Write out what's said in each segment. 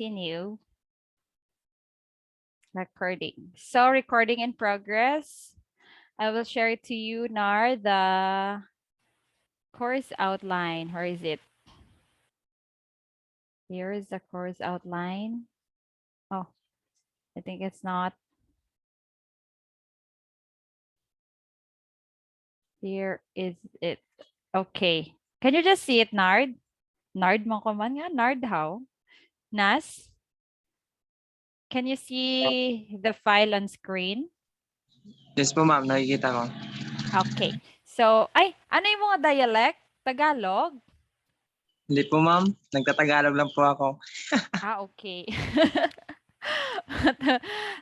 continue recording. So recording in progress. I will share it to you, Nar, the course outline. Where is it? Here is the course outline. Oh, I think it's not. Here is it. Okay. Can you just see it, Nard? Nard mo ko man nga. Nard, how? Nas? Can you see the file on screen? Yes po, ma'am. Nakikita ko. Okay. So, ay, ano yung mga dialect? Tagalog? Hindi po, ma'am. Nagtatagalog lang po ako. Okay.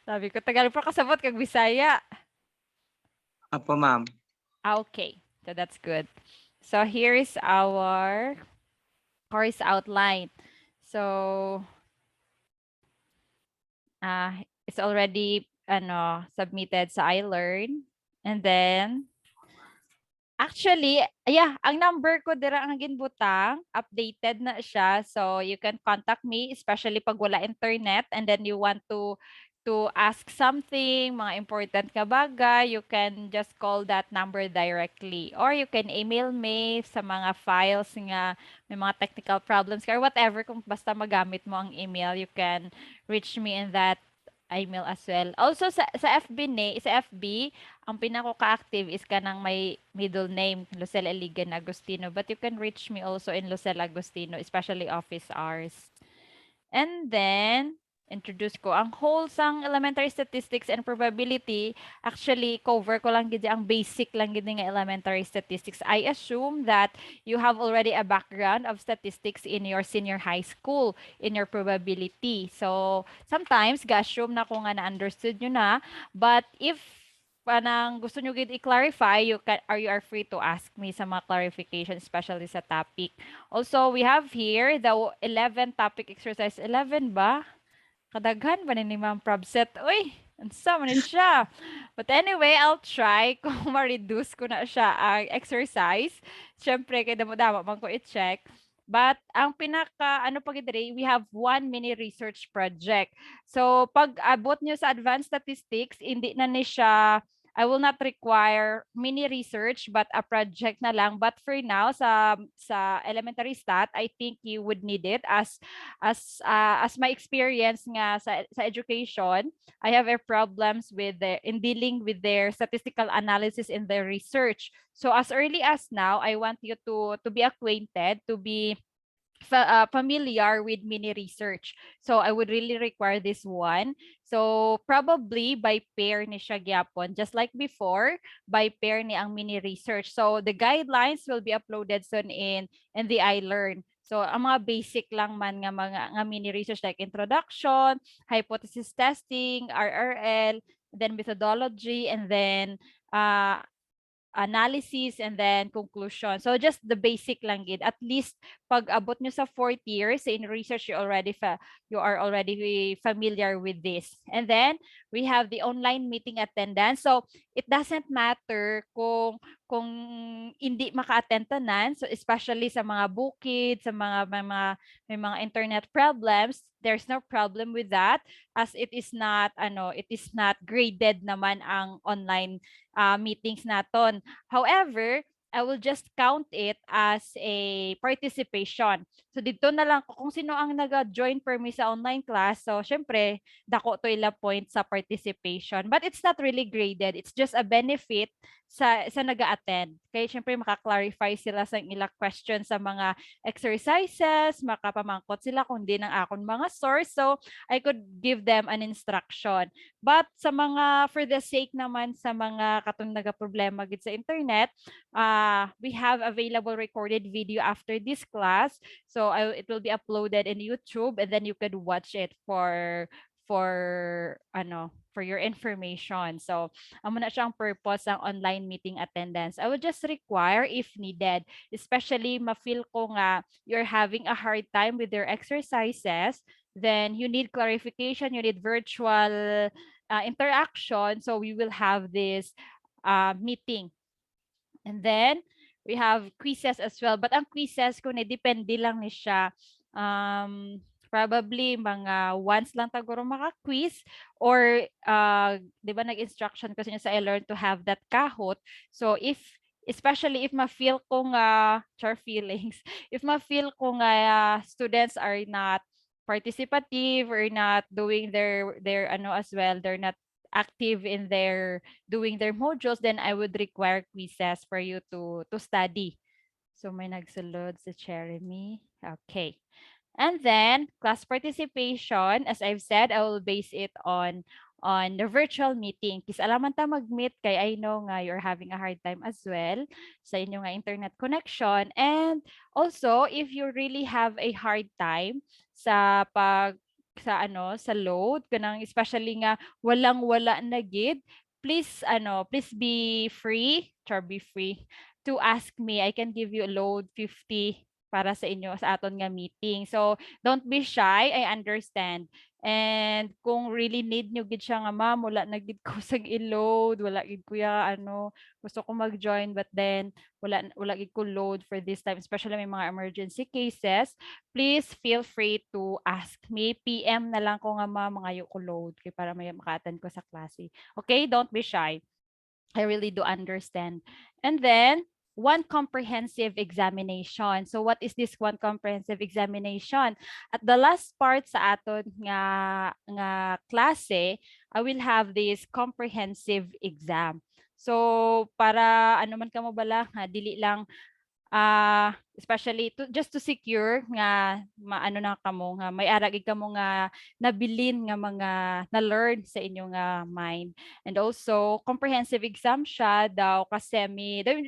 Sabi ko, Tagalog pa kasabot kag Bisaya. Apo, ma'am. Okay. So, that's good. So, here is our course outline. So, it's already submitted sa iLearn. And then, actually, yeah, ang number ko dira ang ginbutang, updated na siya. So you can contact me, especially pag wala internet and then you want to ask something, mga important ka bagay, you can just call that number directly. Or you can email me sa mga files nga may mga technical problems or whatever, kung basta magamit mo ang email, you can reach me in that email as well. Also sa FB, ang pinako ka-active is kanang may middle name, Lucel Eligan Agustino. But you can reach me also in Lucel Agustino, especially office hours. And then, introduce ko ang whole sang elementary statistics and probability. Actually, cover ko lang gid ang basic lang gid nga elementary statistics. I assume that you have already a background of statistics in your senior high school, in your probability. So, sometimes, ga-assume na ko nga na-understood nyo na. But if panang gusto nyo gid i-clarify, you are free to ask me sa mga clarification, especially sa topic. Also, we have here the 11 topic exercise. 11 ba? Kadaghan ba ni Ma'am Probset? Uy, ansa man siya. But anyway, I'll try kung ma-reduce ko na siya ang exercise. Siyempre, kaya damo-damo man ko i-check. But ang pinaka, we have one mini research project. So, pag abot nyo sa advanced statistics, hindi na ni siya, I will not require mini research but a project na lang. But for now, sa elementary stat, I think you would need it as my experience nga sa education. I have problems with in dealing with their statistical analysis in their research. So as early as now, I want you to be acquainted, to be familiar with mini research. So I would really require this one. So probably by pair ni siya gyapon, just like before, by pair ni ang mini research. So the guidelines will be uploaded soon in the iLearn. So ang mga basic lang man nga mini research like introduction, hypothesis testing, RRL, then methodology, and then analysis, and then conclusion. So just the basic lang gid. At least pag abot nyo sa 4th year sa in research, you are already familiar with this. And then we have the online meeting attendance. So it doesn't matter kung hindi maka-attend tanan, so especially sa mga bukid, sa may mga internet problems, there's no problem with that, as it is not graded naman ang online meetings naton. However, I will just count it as a participation. So dito na lang kung sino ang nag-join per me sa online class. So syempre, dako to ila points sa participation. But it's not really graded. It's just a benefit sa naga-attend. Kaya syempre maka-clarify sila sa ilang questions sa mga exercises, makapamangkot sila kung di ng akon mga source. So I could give them an instruction. But sa mga, for the sake naman sa mga katong naga-problema gid sa internet, we have available recorded video after this class. So it will be uploaded in YouTube, and then you could watch it for your information. So amo na siyang purpose ng online meeting attendance. I would just require if needed, especially ma-feel ko nga you're having a hard time with your exercises, then you need clarification, you need virtual interaction. So we will have this meeting. And then we have quizzes as well. But ang quizzes ko depende lang ni siya Probably mga once lang taguro maka-quiz or 'di ba nag-instruction ko sa inyo sa I-Learn to have that kahot. So if especially if ma-feel ko nga char feelings, if ma-feel ko nga students are not participative or not doing their ano as well, they're not active in their doing their modules, then I would require quizzes for you to study. So may nagsulod si Jeremy. Okay. And then class participation, as I've said, I will base it on the virtual meeting. Kasi alam man ta mag-meet kay I know nga you're having a hard time as well sa inyo nga internet connection. And also, if you really have a hard time sa sa load kanang especially nga walang-wala na gid, please be free, be free to ask me. I can give you a load 50 para sa inyo sa aton nga meeting. So, don't be shy, I understand. And kung really need nyo gid siya nga ma'am, wala na gid ko sang i-load, wala gid kuya gusto ko mag-join but then wala gid ko load for this time, especially may mga emergency cases. Please feel free to ask me. PM na lang ko nga ma'am, mangayo ko load kay para may maka-attend ko sa klase. Okay, don't be shy. I really do understand. And then, one comprehensive examination. So what is this one comprehensive examination? At the last part sa aton nga klase, I will have this comprehensive exam. So para ano man ka mo bala, dili lang especially just to secure nga maano na kamo nga may ara gid kamo nga nabilin nga mga na-learn sa inyo nga mind. And also comprehensive exam siya daw kasi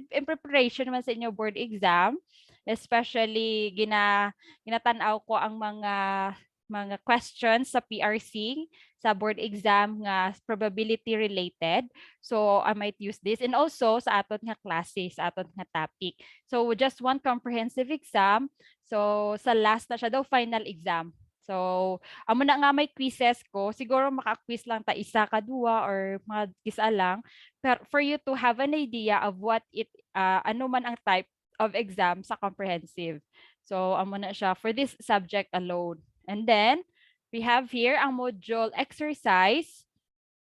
in preparation naman sa inyo board exam, especially ginatan-aw ko ang mga questions sa PRC sa board exam nga probability related. So I might use this and also sa aton nga klase, sa aton nga topic. So just one comprehensive exam. So sa last na siya daw final exam. So amo na nga may quizzes ko, siguro maka-quiz lang ta isa ka duwa or mga isa lang. Pero for you to have an idea of what ano man ang type of exam sa comprehensive. So amo na siya for this subject alone. And then we have here ang module exercise.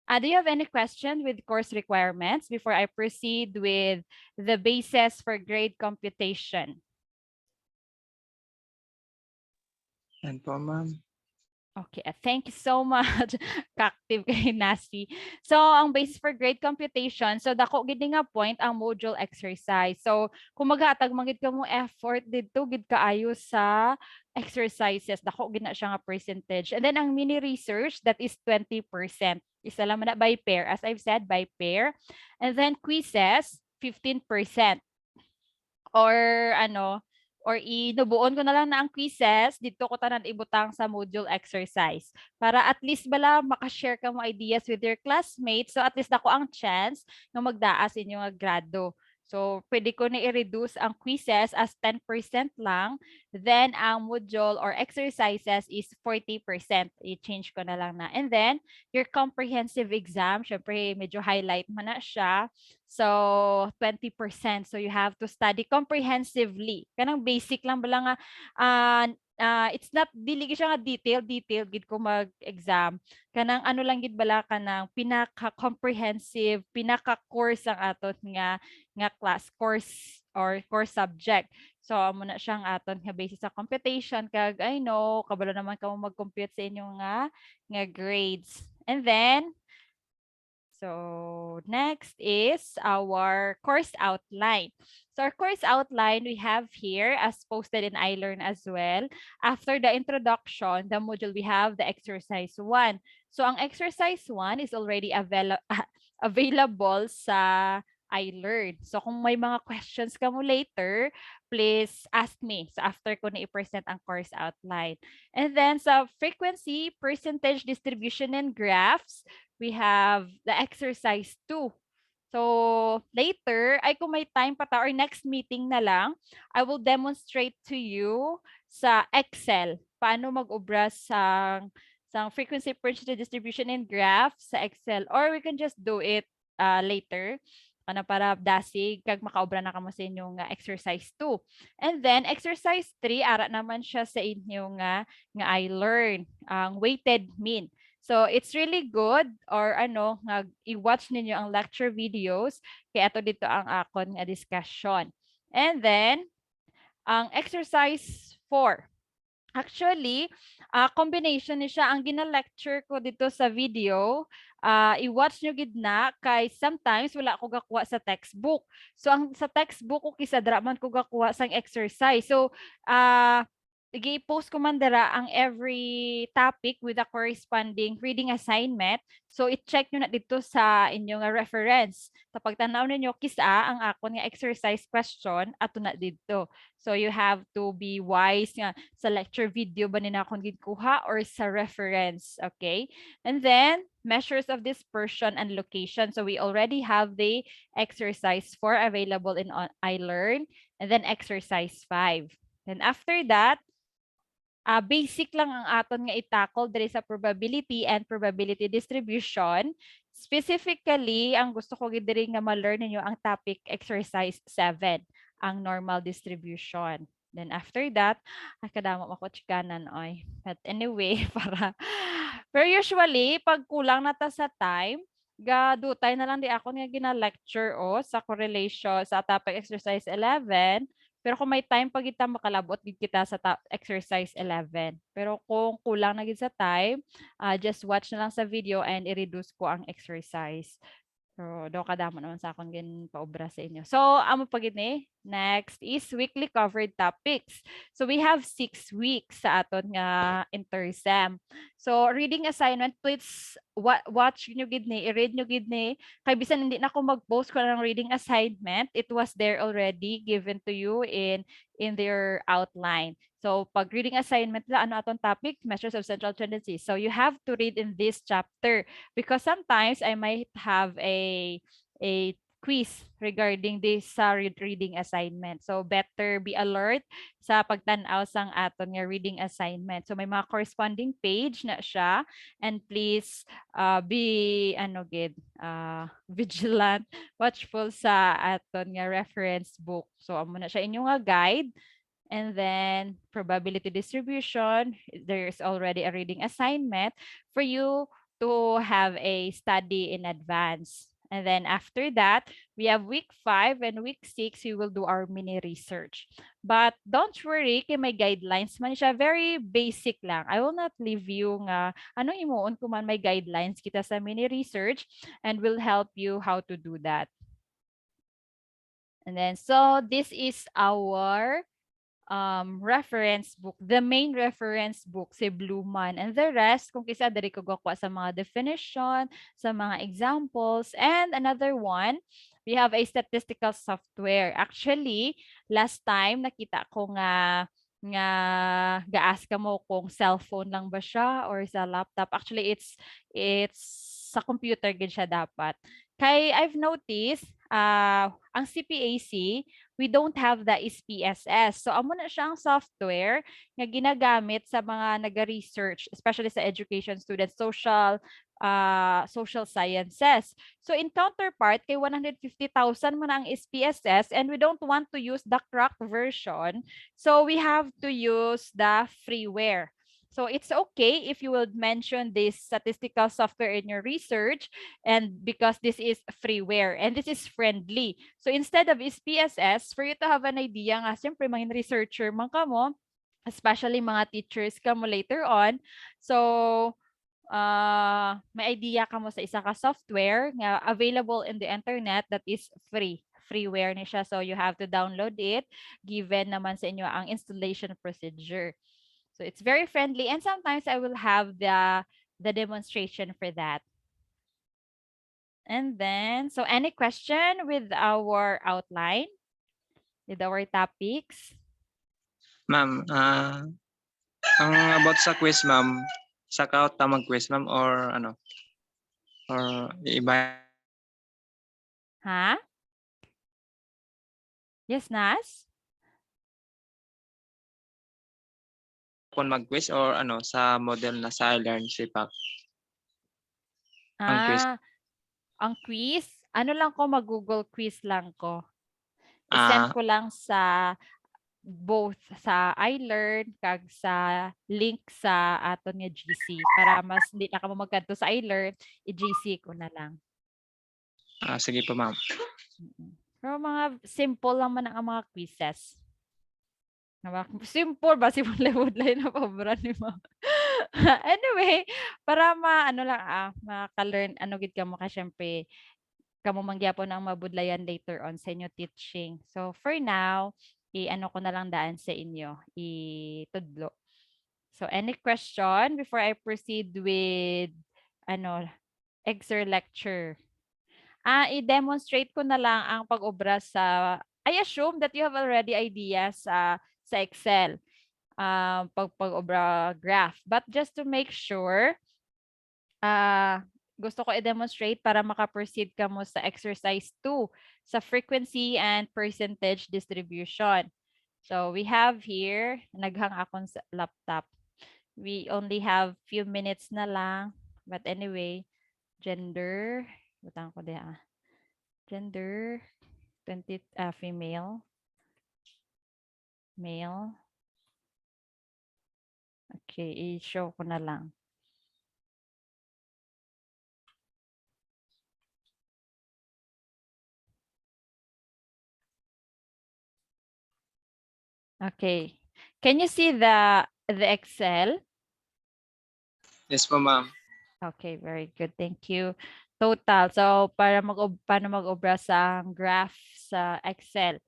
Do you have any question with course requirements before I proceed with the basis for grade computation? Yan po, ma'am. Okay, thank you so much. Ka-active kay Nasi. So, ang basis for grade computation, so dako gid nga point ang module exercise. So, kung maghatag magid ka mo effort dito gid kaayo sa exercises, dako gid na siya nga percentage. And then ang mini research, that is 20%. Isa lang man na by pair, as I've said, by pair. And then quizzes, 15%. Or inubuon ko na lang na ang quizzes dito ko tanan ibutang sa module exercise para at least bala maka-share ka mo ideas with your classmates, so at least ako ang chance nga magdaas inyo nga grado. So pwede ko na i-reduce ang quizzes as 10% lang, then ang module or exercises is 40%. I-change ko na lang na. And then your comprehensive exam, syempre medyo highlight mo na siya. So 20%. So you have to study comprehensively. Kanang basic lang bala nga it's not dili gid siya nga detail gid ko mag-exam. Kanang ano lang gid bala kanang pinaka-comprehensive, pinaka-course ang aton nga class course or course subject. So amo na siyang aton nga basis sa computation kag I know kabalo naman kamo mag-compute sa inyo nga grades. And then so next is our course outline. So our course outline we have here as posted in iLearn as well. After the introduction, the module we have the exercise 1. So ang exercise 1 is already available sa iLearn. So kung may mga questions ka mo later, please ask me. So after ko na i-present ang course outline. And then sa frequency, percentage distribution and graphs, we have the exercise 2. So later, ay kung may time pa ta or next meeting na lang, I will demonstrate to you sa Excel paano mag-obra sa frequency percentage distribution and graph sa Excel, or we can just do it later. Kana para dasig kag makaobra na kamo sa inyong exercise 2. And then exercise 3 ara naman siya sa inyong nga I learn ang weighted mean. So it's really good or ano nga i-watch ninyo ang lecture videos kay ato dito ang akon nga discussion. And then ang exercise 4. Actually, combination ni siya. Ang gina-lecture ko dito sa video, i-watch nyo gid na kay sometimes wala ko gakuha sa textbook. So ang sa textbook ko kisadra man ko gakuha sang exercise. So i-post ko man dira ang every topic with a corresponding reading assignment. So i-check nyo na dito sa inyong reference. Sa pagtanaw ninyo kisa ang akon nga exercise question ato na dito. So you have to be wise nga sa lecture video ba nina akong gikuha or sa reference, okay? And then measures of dispersion and location. So we already have the exercise 4 available in iLearn, and then exercise 5. Then after that, basic lang ang aton nga i-tackle diri sa probability and probability distribution. Specifically, ang gusto ko gid diri nga ma-learn ninyo ang topic exercise 7, ang normal distribution. Then after that, kadamo ako chikanan oy. But anyway, pero usually pag kulang na ta sa time, gadutay na lang di ako nga gina-lecture sa correlation sa topic exercise 11. Pero kung may time pa kita makalabot gid kita sa exercise 11. Pero kung kulang na gid sa time, just watch na lang sa video and i-reduce ko ang exercise. So, do kadamo naman sa akong paobra sa inyo. So, amo pa gid ni. Next is weekly covered topics. So, we have 6 weeks sa aton nga intersem. So, reading assignment, please watch nyo gid ni, i-read nyo gid ni. Kay bisan hindi na ako mag-post ko ng reading assignment, it was there already given to you in their outline. So, pag reading assignment na ano atong topic, measures of central tendency. So, you have to read in this chapter because sometimes I might have a quiz regarding this reading assignment. So better be alert sa pagtan-aw sang aton nga reading assignment. So may mga corresponding page na siya, and please be vigilant, watchful sa aton nga reference book. So amo na siya inyong nga guide. And then probability distribution, there's already a reading assignment for you to have a study in advance. And then after that, we have week 5 and week 6, we will do our mini research. But don't worry, kay may guidelines man siya, very basic lang. I will not leave you nga anong imuon kung man may guidelines kita sa mini research, and will help you how to do that. And then, so this is our reference book, the main reference book, si Bluman. And the rest, kung kisa, dari ko gawa sa mga definition, sa mga examples. And another one, we have a statistical software. Actually, last time, nakita ko nga ga-ask ka mo kung cellphone lang ba siya or sa laptop. Actually, it's sa computer gid siya dapat. Kay I've noticed, ang CPAC, we don't have the SPSS. So amo na siyang software nga ginagamit sa mga naga-research, especially sa education students, social sciences. So in counterpart, kay 150,000 man ang SPSS, and we don't want to use the cracked version. So we have to use the freeware. So it's okay if you will mention this statistical software in your research, and because this is freeware and this is friendly. So instead of SPSS, for you to have an idea nga, siyempre mga researcher man kamo, especially mga teachers kamo later on. So may idea kamo sa isa ka software nga available in the internet that is free. Freeware ni siya. So you have to download it given naman sa inyo ang installation procedure. So it's very friendly, and sometimes I will have the demonstration for that. And then, so any question with our outline, with our topics? Ma'am, ang about sa quiz, ma'am, saka ta mag-quiz, ma'am, or ano? Or iba Ha? Yes, Nas? kung mag-quiz or ano sa model na sa iLearn CPAC ang quiz. Ang quiz? ano lang ko, mag-Google quiz lang ko. I-send ko lang sa both sa iLearn kag sa link sa aton nga GC para mas hindi na ka mo magkanto sa iLearn, i-GC ko na lang. Sige po, ma'am. Pero mga simple lang man ang mga quizzes. Simple ba? Simple woodline na pabra ni ma'am. Anyway, para ano lang, maka-learn, ano gid ka mo ka syempre, kamo mangyapon ang mabudlayan later on sa inyo teaching. So for now, i-ano ko na lang daan sa inyo, itudlo. So any question before I proceed with exer lecture? I-demonstrate ko na lang ang pag-obra sa, I assume that you have already ideas sa Excel, pag-obra graph. But just to make sure, gusto ko i-demonstrate para maka-proceed ka mo sa exercise 2, sa frequency and percentage distribution. So we have here, naghang akong sa laptop. We only have few minutes na lang. But anyway, gender, butang ko diha. Gender, 20, female, male. Okay, i-show ko na lang. Okay. Can you see the Excel? Yes po, ma'am. Okay, very good. Thank you. Total. So, para paano mag-obra sa graph sa Excel.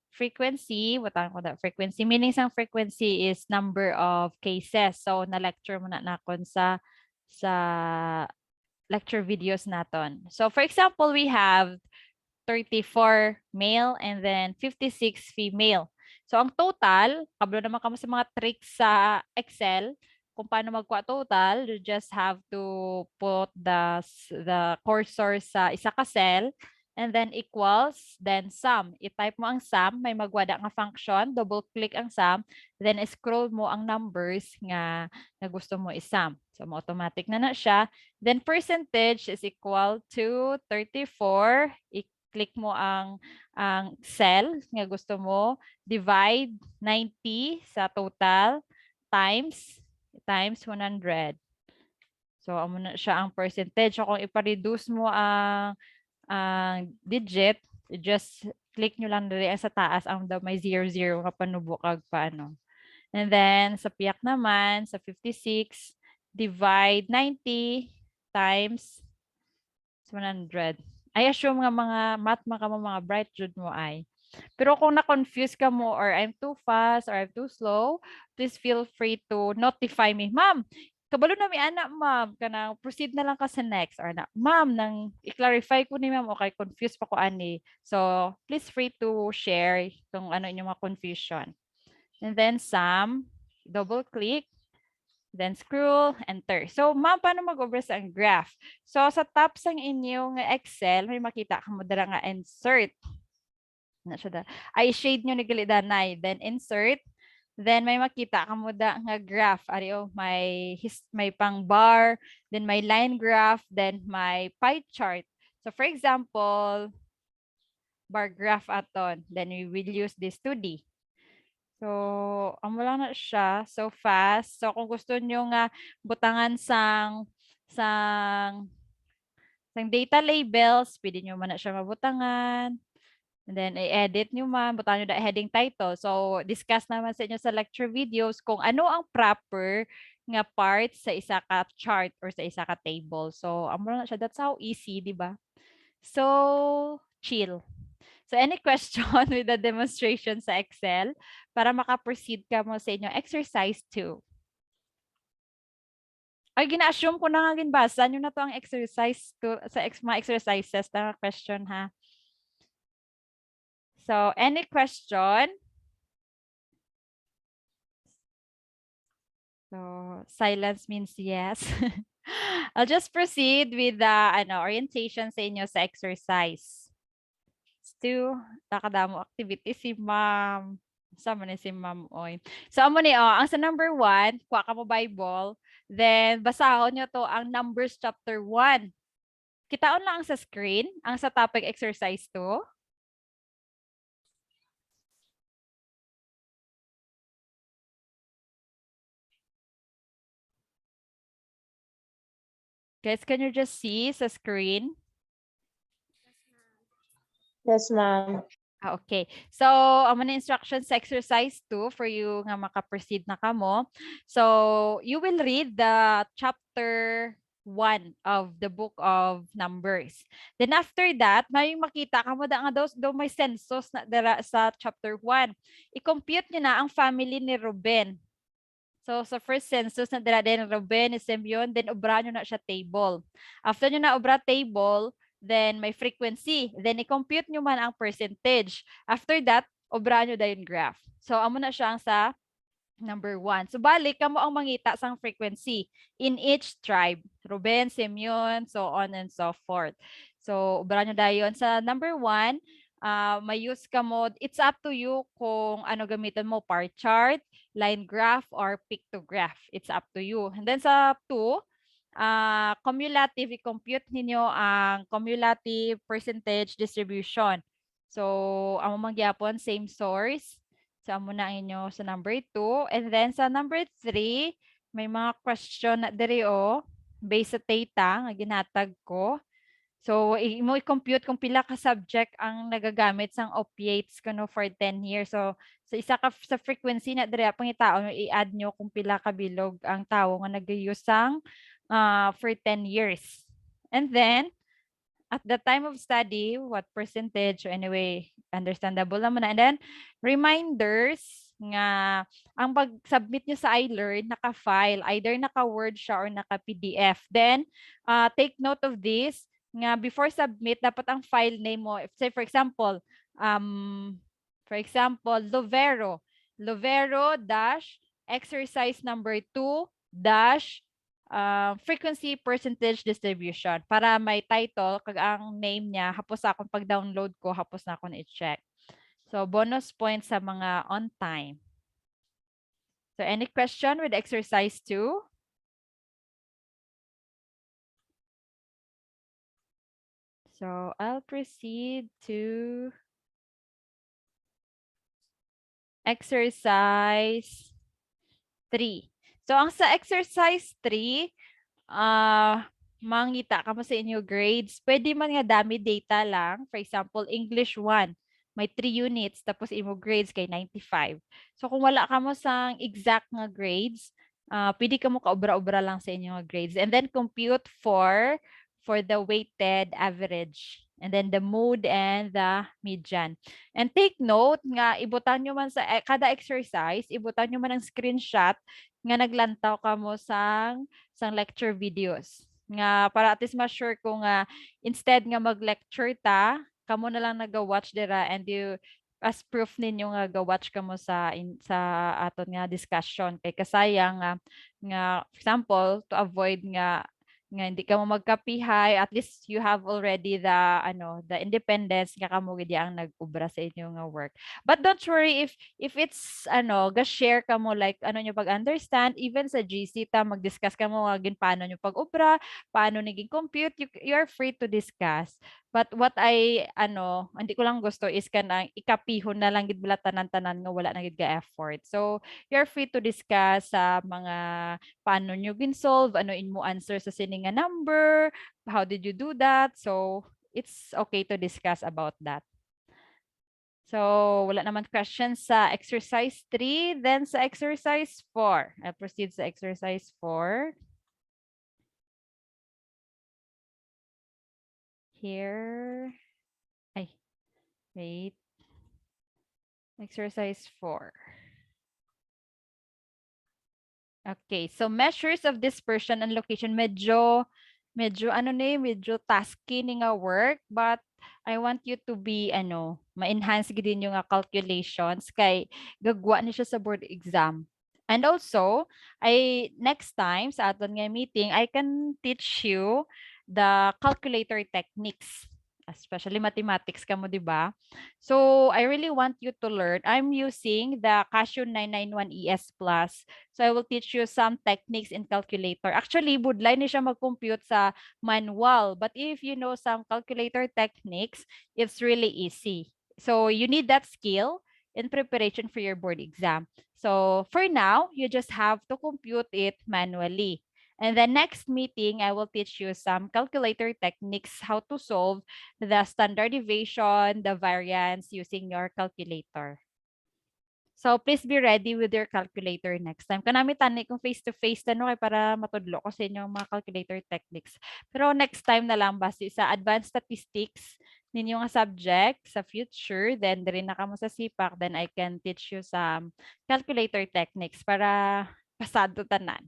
Frequency, watan ko na frequency. Meaning sang frequency is number of cases. So, na-lecture mo na nakon sa lecture videos naton. So, for example, we have 34 male and then 56 female. So, ang total, kablo naman kamo sa mga tricks sa Excel, kung paano magkuha total, you just have to put the cursor sa isa ka cell and then equals, then sum. I-type mo ang sum, may magwada nga function, double click ang sum, then scroll mo ang numbers nga gusto mo isum. So, automatic na siya. Then percentage is equal to 34. Click mo ang cell nga gusto mo, divide 90 sa total times 100. So amo na siya ang percentage. So kung ipa-reduce mo ang digit, just click nyo lang dali sa taas ang may 00 nga panubo kag paano. And then sa piyak naman sa 56, divide 90 times 100. I assume nga mga math mga bright jud mo ay. Pero kung na-confuse ka mo or I'm too fast or I'm too slow, please feel free to notify me. Ma'am, kabalo na mi anak, ma'am, kanang proceed na lang ka sa next or na, ma'am, nang i-clarify ko ni ma'am, okay, confused pa ko ani. So, please free to share kung ano inyong mga confusion. And then sum, double click, then scroll, enter. So, ma'am, paano mag-over sa ang graph? So, sa top sang inyong Excel, may makita ka mo dala nga insert. Na siya da. Ay, shade nyo ni gilidanay. Then, insert. Then, may makita ka mo da nga graph. Ariyo, may pang bar, then may line graph, then may pie chart. So, for example, bar graph aton. Then, we will use this 2D. So, amo lang na siya. So fast. So, kung gusto nyo nga butangan sang data labels, pwede nyo man na siya mabutangan. And then, i-edit nyo man, butangan nyo na heading title. So, discuss naman sa inyo sa lecture videos kung ano ang proper nga part sa isa ka chart or sa isa ka table. So, amo lang na siya. That's how easy, di ba? So, chill. So, any question with the demonstration sa Excel para maka-proceed ka mo sa inyong exercise 2? Ay, gina-assume ko na nga ginbasa nyo na to ang exercise to, sa mga exercises na question ha. So, any question? So, silence means yes. I'll just proceed with the orientation sa inyo sa exercise. 2, nakadamo activity si ma'am. Sama ni si ma'am oy. So amo ni ang sa number 1, kuha ka mo Bible, then basahon nyo to ang Numbers chapter 1. Kitaon lang ang sa screen, ang sa topic exercise 2. Guys, can you just see sa screen? Yes, ma'am. Okay. So, amo na instructions sa exercise 2 for you nga maka-proceed na kamo. So, you will read the chapter 1 of the book of Numbers. Then after that, may makita kamo da nga daw may census na dira sa chapter 1. I-compute niyo na ang family ni Ruben. So, sa first census na dira din Ruben, ni Simeon, then ubra nyo na siya table. After nyo na ubra table, then may frequency. Then i-compute nyo man ang percentage. After that, ubra nyo da yung graph. So, amo na siya ang sa number 1. So, balik kamo ang mangita sang frequency in each tribe. Ruben, Simeon, so on and so forth. So, ubra nyo dayon sa number 1. May use ka mo, it's up to you kung ano gamitin mo, bar chart, line graph, or pictograph. It's up to you. And then sa 2, cumulative, i-compute ninyo ang cumulative percentage distribution. So, ang mangyapon, same source. So, amo na inyo sa number 2. And then sa number 3, may mga question na diri based sa data nga ginatag ko. So, mo i-compute kung pila ka subject ang nagagamit sang opiates kuno for 10 years. So, sa isa ka sa frequency na diri pangitaon i-add nyo kung pila ka bilog ang tawo nga nag-use sang for 10 years. And then, at the time of study, what percentage, so anyway, understandable naman na. And then, reminders nga, ang pag-submit nyo sa iLearn, naka-file, either naka-Word siya or naka-PDF. Then, take note of this, nga before submit, dapat ang file name mo, if, say for example, Lovero dash exercise number 2 dash frequency percentage distribution para may title kag ang name niya hapos akong pag-download ko hapos na akong i-check. So bonus points sa mga on time. So any question with exercise 2? So I'll proceed to exercise 3. So ang sa exercise 3, mangita ka mo sa inyo grades. Pwede man nga dami data lang. For example, English 1, may 3 units, tapos imo grades kay 95. So kung wala ka mo sa exact nga grades, pwede ka mo kaobra-obra lang sa inyo nga grades. And then compute for the weighted average. And then the mode and the median. And take note nga ibutan nyo man sa kada exercise, ibutan nyo man ang screenshot nga naglantaw ka mo sang lecture videos. Nga para at least ma-sure ko nga instead nga mag-lecture ta, kamo na lang naga-watch dira and you as proof ninyo nga ga-watch kamo sa aton nga discussion kay kasayang nga for example to avoid nga hindi ka mo magkapihay, at least you have already the independence nga kamo gid ang nag-ubra sa inyo nga work. But don't worry if it's ga-share ka mo like nyo pag-understand, even sa GC ta mag-discuss ka mo agin paano nyo pag-ubra, paano naging compute, you're free to discuss. But what hindi ko lang gusto is kanang ikapihon na lang gid bala tanan-tanan nga wala na gid ga effort. So you're free to discuss sa mga paano nyo ginsolve, ano mo answer sa sining nga number, how did you do that? So it's okay to discuss about that. So, wala naman questions sa exercise 3. Then sa exercise 4. I'll proceed sa exercise 4. Here. Ay, wait. Exercise 4. Okay, so measures of dispersion and location. Medyo tasky ni nga work, but I want you to be ma-enhance gid din yung calculations kay gagwa ni siya sa board exam. And also, next time sa aton nga meeting, I can teach you the calculator techniques. especially mathematics ka mo, di ba? So, I really want you to learn. I'm using the Casio 991 ES Plus. So, I will teach you some techniques in calculator. Actually, budlay ni siya mag-compute sa manual. But if you know some calculator techniques, it's really easy. So, you need that skill in preparation for your board exam. So, for now, you just have to compute it manually. And the next meeting, I will teach you some calculator techniques, how to solve the standard deviation, the variance using your calculator. So please be ready with your calculator next time. Kanami tani kung face-to-face tanong kay para matudlo ko sa inyong mga calculator techniques. Pero next time na lang base sa advanced statistics ninyo nga subject sa future, then diri na kamo sa sipak, then I can teach you some calculator techniques para pasado tanan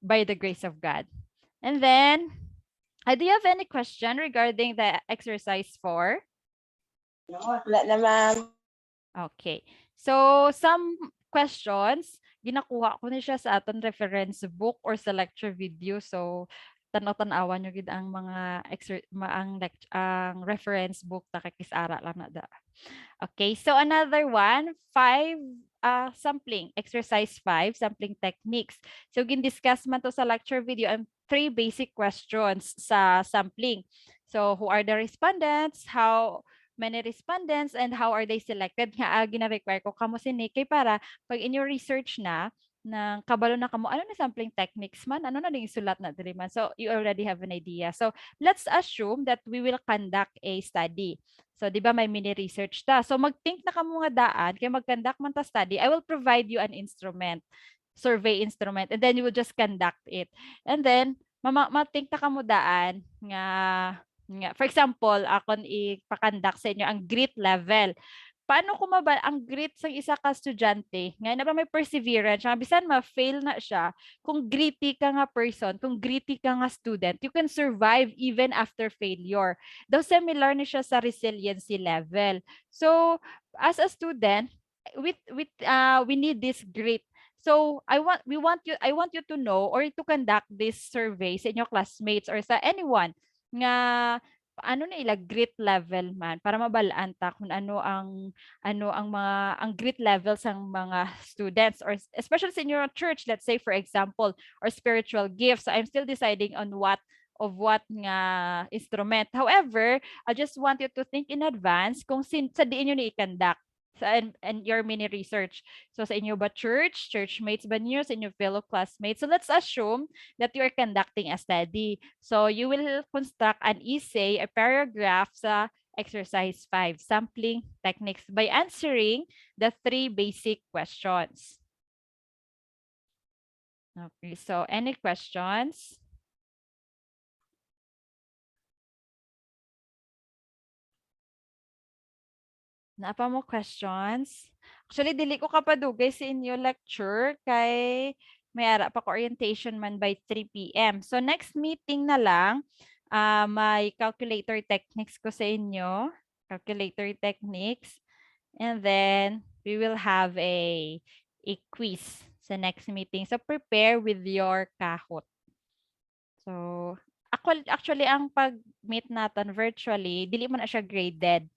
by the grace of God. And then, do you have any question regarding the exercise 4? Wala na, ma'am. Okay. So, some questions, ginakuha ko ni siya sa aton reference book or sa lecture video. So, tanaw-tanawan nyo gid ang mga ang reference book ta kay kisara lang na da. Okay, so another one, 5 sampling, exercise 5, sampling techniques. So, gin-discuss man to sa lecture video and 3 basic questions sa sampling. So, who are the respondents? How many respondents and how are they selected? Nga gina-require ko kamo sini kay para pag in your research na ng kabalo na kamo ano na sampling techniques man ano na ding sulat na diri man, so you already have an idea. So let's assume that we will conduct a study. So di ba may mini research ta, so mag-think na kamo nga daan kay mag-conduct man ta study. I will provide you an instrument, survey instrument, and then you will just conduct it. And then ma-think na kamo daan nga, for example, akon ipakandak sa inyo ang grit level. Paano ko ang grit sa isa ka estudyante, nga na ba may perseverance, nga bisan ma-fail na siya, kung gritty ka nga person, kung gritty ka nga student, you can survive even after failure. Daw similar ni siya sa resiliency level. So, as a student, we need this grit. So, I want you to know or to conduct this survey sa inyong classmates or sa anyone nga ano na ila grit level man para mabalaan ta kung ang grit levels ng mga students or especially sa inyo church, let's say for example, or spiritual gifts. So I'm still deciding on what nga instrument. However, I just want you to think in advance kung sa diin nyo ni i-conduct and your mini research. So sa inyo ba church mates ba niyo, sa inyo fellow classmates? So let's assume that you are conducting a study. So you will construct an essay, a paragraph sa exercise 5, sampling techniques, by answering the 3 basic questions. Okay, so any questions? Naapa mo questions? Actually, dili ko kapadugay sa inyo lecture kay may ara pa ko orientation man by 3 p.m. So next meeting na lang, may calculator techniques ko sa inyo. Calculator techniques. And then we will have a quiz sa next meeting. So prepare with your kahot. So actually ang pag-meet natin virtually, dili mo na siya graded.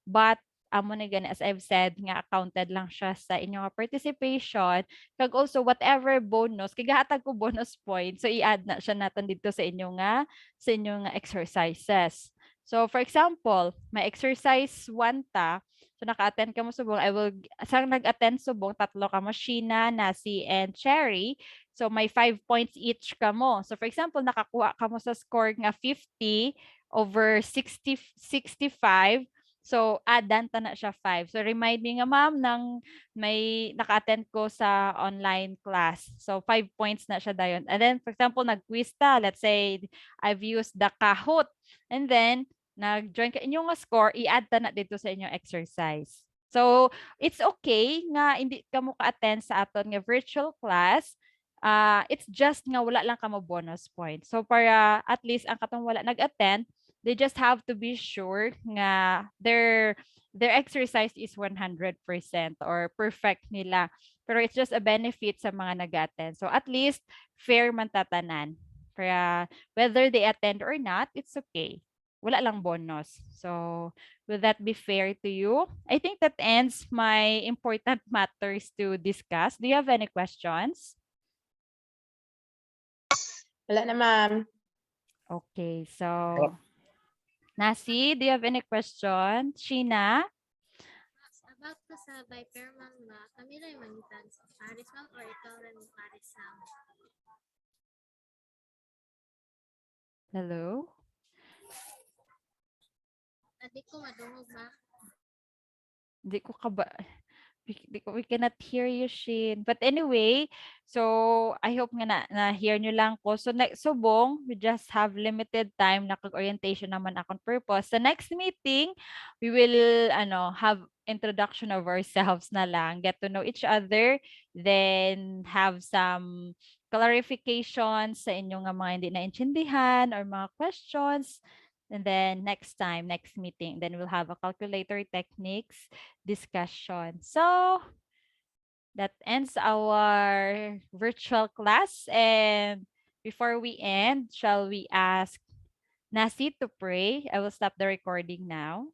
But amo na gani, as I've said, nga accounted lang siya sa inyong participation. Kag also whatever bonus, kay gahatag ko bonus points, so i-add na siya natin dito sa inyong exercises. So for example, may exercise 1 ta, so naka-attend ka mo subong, sang nag-attend subong, 3 ka mo, Sheena, Nasi, and Cherry. So may 5 points each ka mo. So for example, nakakuha ka mo sa score nga 50 over 65. So, add-dan ta na siya 5. So, remind me nga ma'am ng may naka-attend ko sa online class. So, 5 points na siya dayon. And then, for example, nag-quiz ta. Let's say, I've used the Kahoot. And then, nag-join ka inyong score, i-add ta na dito sa inyong exercise. So, it's okay nga hindi ka mo ka-attend sa aton nga virtual class. It's just nga wala lang ka mo bonus point. So, para at least ang katong wala nag-attend, they just have to be sure nga their exercise is 100% or perfect nila. Pero it's just a benefit sa mga nag-attend. So at least fair man tatanan. Kaya whether they attend or not, it's okay. wala lang bonus. So, will that be fair to you? I think that ends my important matters to discuss. Do you have any questions? Wala na, ma'am. Okay, so Nasi, do you have any questions? Sheena? About to sa Viper ma'am ba, kami rin manitan sa Paris ma'am or ikaw rin mo Paris ma'am? Hello? Adik ko madungog ba? Hindi ko ka ba we cannot hear you, Shin. But anyway, so I hope nga na hear nyo lang ko. So next subong, we just have limited time na orientation naman akong purpose. Sa next meeting, we will have introduction of ourselves na lang, get to know each other, then have some clarifications sa inyong mga hindi naintindihan or mga questions. And then next time, next meeting, then we'll have a calculator techniques discussion. So that ends our virtual class. And before we end, shall we ask Nasi to pray? I will stop the recording now.